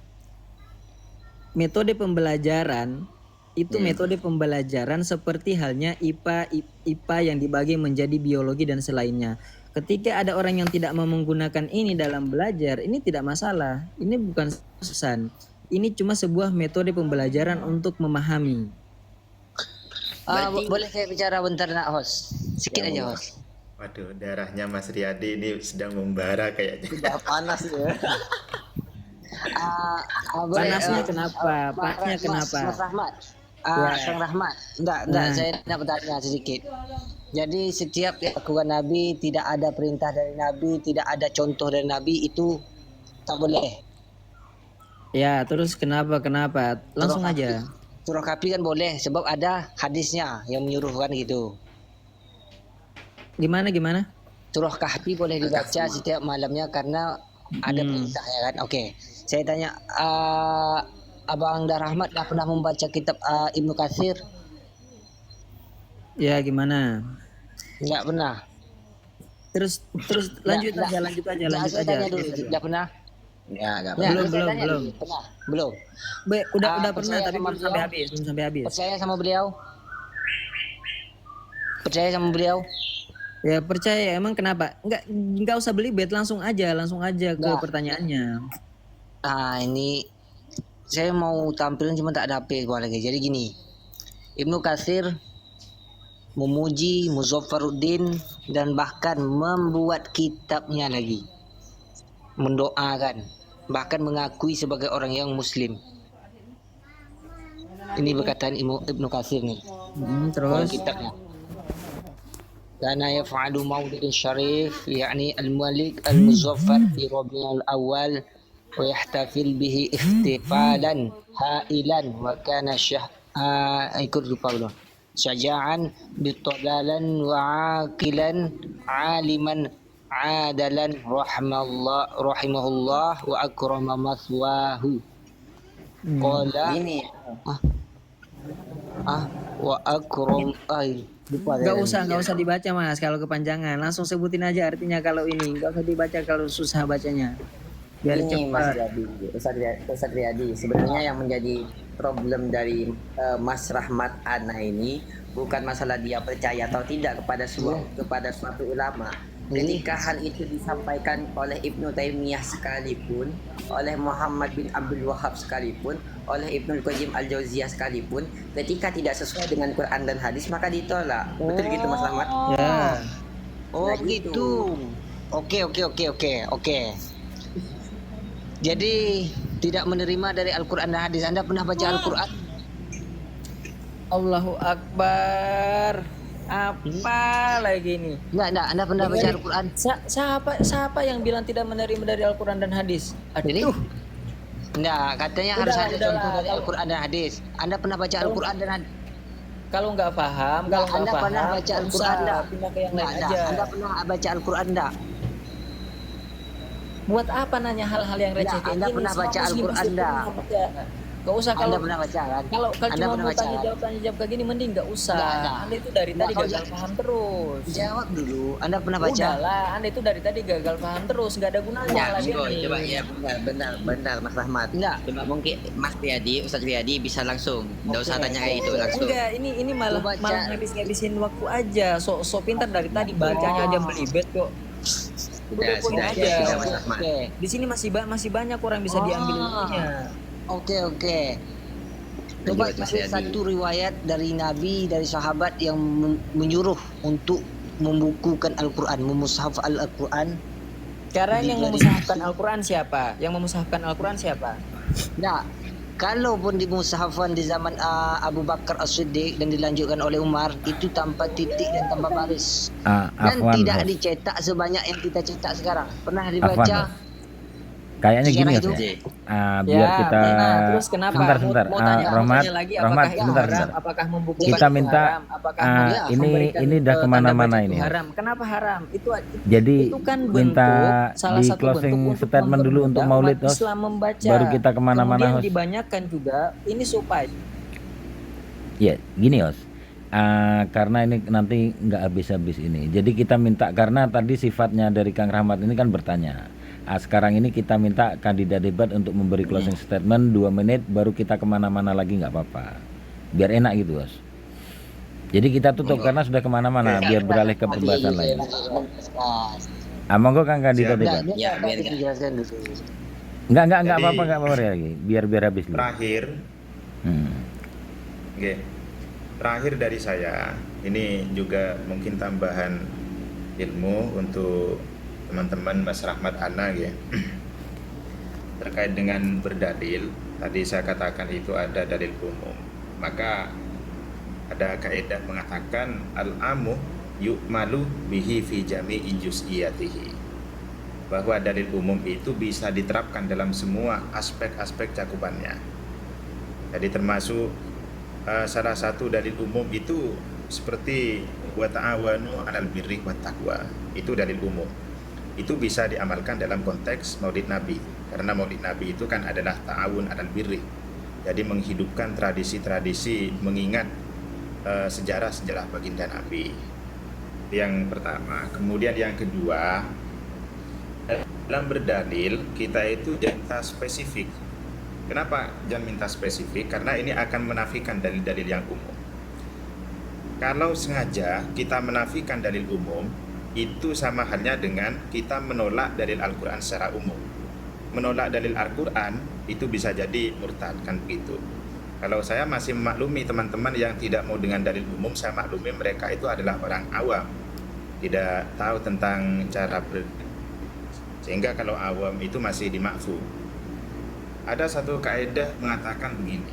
S4: Metode pembelajaran itu metode pembelajaran seperti halnya IPA yang dibagi menjadi biologi dan selainnya. Ketika ada orang yang tidak mau menggunakan ini dalam belajar, ini tidak masalah. Ini bukan pesan. Ini cuma sebuah metode pembelajaran untuk memahami.
S2: Berarti-
S6: boleh saya bicara bentar nak host? Sikit aja host.
S3: Waduh, darahnya Mas Riyadi ini sedang membara kayaknya.
S2: Sudah panas ya.
S4: Panasnya kenapa? Panasnya kenapa?
S6: Mas Rahmat.
S4: Ya.
S6: Kang Rahmat. Enggak,
S4: Nah.
S6: saya nak bertanya sedikit. Jadi setiap yang dilakukan Nabi tidak ada perintah dari Nabi, tidak ada contoh dari Nabi itu tak boleh.
S4: Ya, terus kenapa? Langsung
S6: Surah
S4: aja.
S6: Surah Kahfi kan boleh sebab ada hadisnya yang menyuruhkan gitu.
S4: Gimana?
S6: Surah Kahfi boleh dibaca setiap malamnya karena ada perintah ya kan. Oke. Saya tanya Abang Dar Rahmat dah pernah membaca kitab Ibnu Katsir?
S4: Ya gimana?
S6: Enggak pernah.
S4: Terus lanjut aja.
S6: Saya tanya dulu, enggak pernah?
S2: Enggak
S4: Belum.
S6: Pernah? Belum.
S4: Udah pernah
S6: percaya
S4: tapi
S6: sama
S4: belum sampai
S6: beliau?
S4: habis.
S6: Percaya sama beliau? Percaya sama beliau?
S4: Ya percaya, emang kenapa? Enggak usah belibet, langsung aja ke
S6: Nggak.
S4: pertanyaannya.
S6: Ini saya mau tampilin cuma tak ada HP gua lagi. Jadi gini, Ibnu Katsir memuji Muzaffaruddin dan bahkan membuat kitabnya lagi, mendoakan, bahkan mengakui sebagai orang yang muslim. Ini perkataan Ibnu Katsir nih, dalam
S4: Terus
S6: kitabnya. Kana yaf'alu maulidin syarif yakni al-malik al-muzaffar fi Rabiul Awal wa yahtafil bihi ihtifalan hailan wa kana ikut lupa belum syaja'an bitadalan wa aqilan aliman adalan rahimahullah wa akrama maswahu qala
S2: Ini
S6: wa akram lupa saya.
S4: Nggak usah dibaca Mas kalau kepanjangan, langsung sebutin aja artinya kalau ini, nggak usah dibaca kalau susah bacanya. Biar
S2: ini Mas
S4: cepat.
S2: Riyadi, Ustaz Riyadi, sebenarnya yang menjadi problem dari Mas Rahmat Ana ini bukan masalah dia percaya atau tidak kepada suatu ulama. Ketika hal itu disampaikan oleh Ibnu Taimiyah sekalipun, oleh Muhammad bin Abdul Wahab sekalipun, oleh Ibnu Qayyim Al-Jauziyah sekalipun, ketika tidak sesuai dengan Quran dan hadis maka ditolak. Betul gitu Mas Rahmat?
S4: Ya.
S6: Oh
S2: Nah,
S6: gitu. Oke. Jadi tidak menerima dari Al-Quran dan hadis. Anda pernah baca Al-Quran?
S4: Allahu Akbar. Apa lagi ini?
S6: Enggak. Anda pernah baca Al-Quran?
S4: Siapa yang bilang tidak menerima dari Al-Quran dan hadis?
S6: Jadi? Enggak, katanya harus ada
S4: Udah
S6: contoh
S4: lah.
S6: dari Al-Quran dan hadis. Anda pernah baca Al-Quran dan hadis?
S4: Kalau nggak paham,
S6: Anda pernah baca
S4: nggak
S6: Al-Quran
S4: usah,
S6: enggak?
S4: pindah ke yang lain
S6: Enggak.
S4: aja.
S6: Anda pernah baca Al-Quran enggak?
S4: Buat apa nanya hal-hal yang receh kayak
S6: Anda
S4: gini?
S6: pernah
S4: Semua
S6: baca
S4: muslim
S6: Al-Quran
S4: pasti
S6: enggak?
S4: pernah baca. Nggak usah
S6: Anda
S4: kalau
S6: pernah baca kan?
S4: kalau
S6: Anda
S4: cuma
S6: pernah
S4: mau
S6: baca
S4: tanya
S6: kan?
S4: jawab kayak gini mending nggak usah.
S6: Nggak.
S4: Anda itu dari
S6: Nggak,
S4: tadi
S6: kalau
S4: gagal paham terus.
S6: Jawab dulu. Anda pernah baca?
S4: Udahlah, Anda itu dari tadi gagal paham terus, nggak ada gunanya
S2: Ya,
S4: lagi
S2: monggo,
S4: nih.
S2: coba ya benar Mas Rahmat.
S6: Enggak.
S2: Coba mungkin Mas Riyadi, Ustaz Riyadi bisa langsung. Enggak usah tanya kayak itu langsung.
S4: Enggak, ini malah
S6: Coba
S4: ngabisin waktu aja. So pintar dari tadi bacanya aja belibet kok. Udah poin
S2: sudah,
S4: aja.
S2: sudah, Mas Rahmat.
S6: Oke.
S4: Di sini masih banyak orang bisa diambil ilmunya.
S6: Oke. Coba
S2: Lanjut, Mas
S6: cari
S2: Riyadi.
S6: satu riwayat dari Nabi, dari sahabat yang menyuruh untuk membukukan Al-Quran, memushaf Al-Quran.
S4: Sekarang yang
S6: Di-
S4: memushafkan Al-Quran siapa? Yang memushafkan Al-Quran siapa?
S6: Nah, kalaupun dimushafkan di zaman Abu Bakar As-Siddiq dan dilanjutkan oleh Umar, itu tanpa titik dan tanpa baris. Dan
S5: Afwan,
S6: tidak
S5: Bos.
S6: dicetak sebanyak yang kita cetak sekarang. Pernah
S5: Afwan,
S6: dibaca?
S5: Bos. Kayaknya gini
S6: Sejarah
S5: Bos,
S6: itu.
S5: ya. Biar kita
S4: terus kenapa?
S5: sebentar.
S4: Mau tanya,
S5: Rahmat,
S4: tanya lagi
S5: Rahmat,
S4: apakah itu
S5: sebentar,
S4: haram?
S5: sebentar.
S4: Apakah membukukan
S5: Kita
S4: itu
S5: minta,
S4: haram? Apakah
S5: ini udah kemana-mana ini.
S4: haram? Kenapa haram?
S5: Jadi
S4: itu kan bentuk,
S5: minta
S4: salah
S5: di
S4: satu
S5: closing
S4: bentuk untuk
S5: statement dulu untuk
S4: mempermudah
S5: Maulid,
S4: umat
S5: Host.
S4: Islam membaca.
S5: Baru kita kemana-mana,
S4: Kemudian
S5: Host.
S4: dibanyakan juga ini supaya
S5: Ya, gini Os. Karena ini nanti nggak habis-habis ini. Jadi kita minta, karena tadi sifatnya dari Kang Rahmat ini kan bertanya. Sekarang ini kita minta kandidat debat untuk memberi closing statement 2 menit, baru kita kemana-mana lagi nggak apa-apa. Biar enak gitu Os. Jadi kita tutup karena sudah kemana-mana, biar beralih ke pembahasan lain. Monggo Kang kandidat debat.
S2: Ya, biar enggak.
S6: Dijelaskan dulu.
S5: Enggak
S3: Jadi-
S5: apa-apa lagi. Biar habis dulu.
S3: Terakhir, oke. Terakhir dari saya, ini juga mungkin tambahan ilmu untuk teman-teman Mas Rahmat Ana ya. Terkait dengan berdalil, tadi saya katakan itu ada dalil umum. Maka ada kaidah mengatakan al-amu yu'malu bihi fi jami'i juz'iyatihi. Bahwa dalil umum itu bisa diterapkan dalam semua aspek-aspek cakupannya. Jadi termasuk salah satu dalil umum itu seperti wa ta'awanu 'alal birri wat taqwa. Itu dalil umum. itu bisa diamalkan dalam konteks Maulid Nabi. Karena Maulid Nabi itu kan adalah ta'awun 'alal birri. Jadi menghidupkan tradisi-tradisi, mengingat sejarah-sejarah baginda Nabi. Yang pertama. Kemudian yang kedua, dalam berdalil kita itu jangan minta spesifik. Kenapa jangan minta spesifik? Karena ini akan menafikan dalil-dalil yang umum. Kalau sengaja kita menafikan dalil umum, itu sama halnya dengan kita menolak dalil Al-Quran secara umum. Menolak dalil Al-Quran itu bisa jadi murtad, kan begitu. Kalau saya masih memaklumi teman-teman yang tidak mau dengan dalil umum, saya maklumi mereka itu adalah orang awam, tidak tahu tentang cara sehingga kalau awam itu masih dimakfu. Ada satu kaidah mengatakan begini: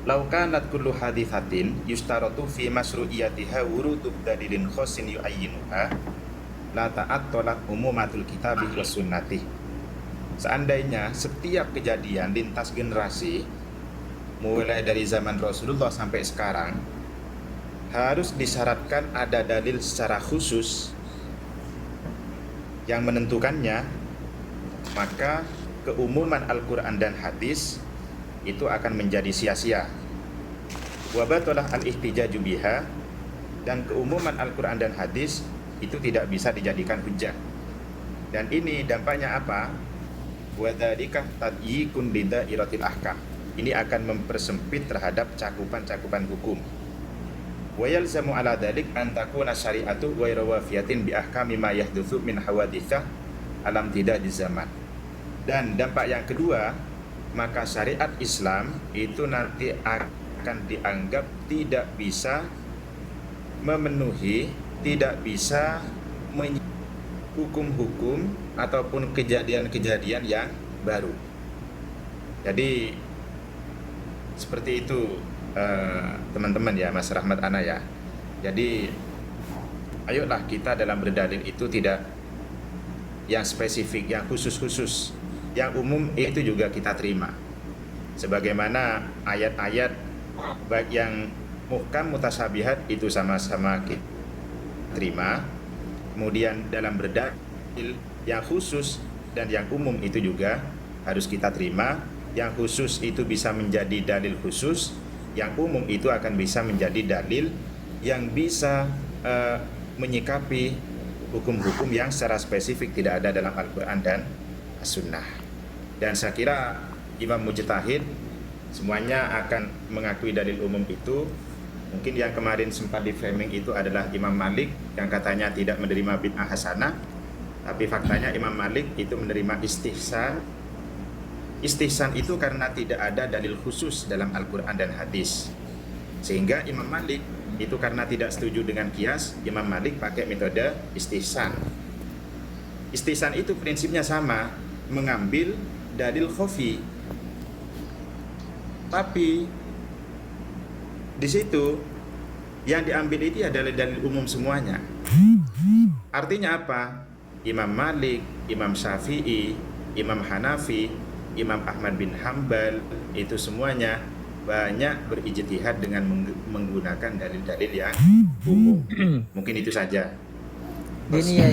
S3: Lau kanat kullu hadithatin yustaratu fi masru'iyatiha wurudu dalilin khosin yu'ayyinuha la ta'attalat umumatul kitabi was sunnati. Seandainya setiap kejadian lintas generasi mulai dari zaman Rasulullah sampai sekarang harus disyaratkan ada dalil secara khusus yang menentukannya, maka keumuman Al-Quran dan hadis itu akan menjadi sia-sia. Wa batalah al-ihtijaju biha, dan keumuman Al-Quran dan hadis itu tidak bisa dijadikan hujjah. Dan ini dampaknya apa? Wa dzalika tadyikun lidairatil ahkam. Ini akan mempersempit terhadap cakupan-cakupan hukum. Wa yalzamu ala dzalik an takuna syari'atu ghairu wafiyatin bi ahkami ma yahdutsu min hawaditsah alam tidak di zaman. Dan dampak yang kedua, maka syariat Islam itu nanti akan dianggap tidak bisa memenuhi, tidak bisa hukum-hukum ataupun kejadian-kejadian yang baru. Jadi seperti itu teman-teman ya, Mas Rahmat Ana ya. Jadi ayolah kita dalam berdalil itu tidak yang spesifik, yang khusus-khusus. Yang umum itu juga kita terima. Sebagaimana ayat-ayat baik yang muhkam mutasyabihat itu sama-sama kita terima. Kemudian dalam berdalil yang khusus dan yang umum itu juga harus kita terima. Yang khusus itu bisa menjadi dalil khusus, yang umum itu akan bisa menjadi dalil yang bisa menyikapi hukum-hukum yang secara spesifik tidak ada dalam Al-Quran dan As-Sunnah. Dan saya kira Imam Mujtahid semuanya akan mengakui dalil umum itu. Mungkin yang kemarin sempat di framing itu adalah Imam Malik yang katanya tidak menerima bid'ah hasanah, tapi faktanya Imam Malik itu menerima istihsan. Istihsan itu karena tidak ada dalil khusus dalam Al-Quran dan hadis, sehingga Imam Malik itu karena tidak setuju dengan kias, Imam Malik pakai metode istihsan. Istihsan itu prinsipnya sama, mengambil dalil khafi, tapi di situ yang diambil itu adalah dalil umum semuanya. Artinya apa? Imam Malik, Imam Syafi'i, Imam Hanafi, Imam Ahmad bin Hambal itu semuanya banyak berijtihad dengan menggunakan dalil-dalil yang umum. Mungkin itu saja.
S4: Gini ya,